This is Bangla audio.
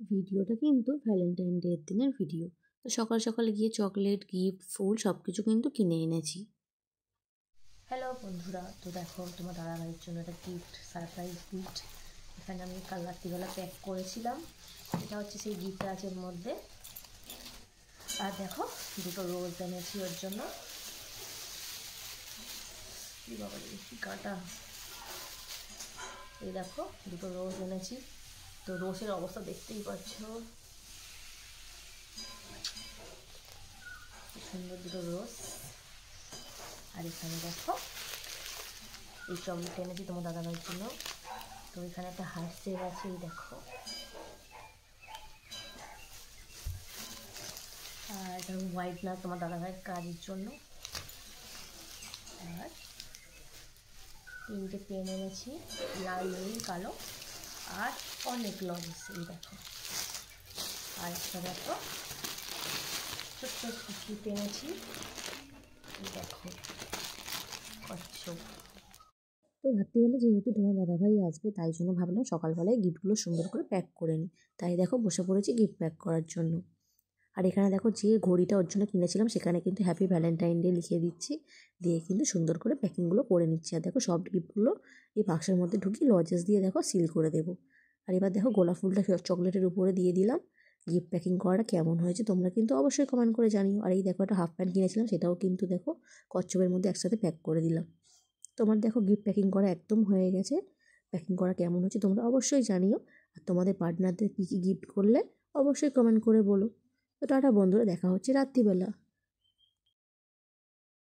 ভিডিওটা কিন্তু ভ্যালেন্টাইন ডের দিনের ভিডিও। তো সকাল সকালে গিয়ে চকলেট, গিফট, ফুল সব কিছু কিন্তু কিনে এনেছি। হ্যালো বন্ধুরা, তো দেখো তোমার দাদাভাইয়ের জন্য একটা গিফট, সারপ্রাইজ গিফট এখানে আমি কাল রাত্রিবেলা প্যাক করেছিলাম। এটা হচ্ছে সেই গিফট আছে এর মধ্যে। আর দেখো দুটো রোজ এনেছি ওর জন্য। এই বাবা কি কাঁটা! এই দেখো দুটো রোজ এনেছি। তো রোজের অবস্থা দেখতেই পাচ্ছ, সুন্দর দুটো রোজ। আর এখানে দেখো এই চকলেট এনেছি তোমার দাদাভাইয়ের জন্য। তো এখানে একটা হার্ট শেপ আছে, এই দেখো। আর এটা হোয়াইট না তোমার দাদাভাইয়ের কাজের জন্য। আর তিনটে পেন এনেছি, লাল, নীল, কালো, আর অনেক লজেস, এই দেখো। আর একটা দেখো ছোট্ট স্টিক এনেছি, এই দেখো কচ্ছপ। তো রাত্রিবেলা যেহেতু তোমার দাদাভাই আসবে, তাই জন্য ভাবলাম সকালবেলায় গিফটগুলো সুন্দর করে প্যাক করে নিই। তাই দেখো বসে পড়েছি গিফট প্যাক করার জন্য। আর এখানে দেখো যে ঘড়িটা ওর জন্য কিনেছিলাম সেখানে কিন্তু হ্যাপি ভ্যালেন্টাইন ডে লিখে দিচ্ছি, দিয়ে কিন্তু সুন্দর করে প্যাকিংগুলো করে নিচ্ছি। আর দেখো সব গিফটগুলো এই বাক্সের মধ্যে ঢুকিয়ে লজেস দিয়ে দেখো সিল করে দেবো। আর এবার দেখো গোলাপ ফুলটা চকলেটের উপরে দিয়ে দিলাম। গিফট প্যাকিং করাটা কেমন হয়েছে তোমরা কিন্তু অবশ্যই কমেন্ট করে জানিও। আর এই দেখো একটা হাফ প্যান্ট কিনেছিলাম, সেটাও কিন্তু দেখো কচ্ছপের মধ্যে একসাথে প্যাক করে দিলাম। তোমার দেখো গিফট প্যাকিং করা একদম হয়ে গেছে। প্যাকিং করা কেমন হচ্ছে তোমরা অবশ্যই জানিও। আর তোমাদের পার্টনারদের কী কী গিফট করলে অবশ্যই কমেন্ট করে বলো। তো টাটা বন্ধুরা, দেখা হচ্ছে রাত্রিবেলা।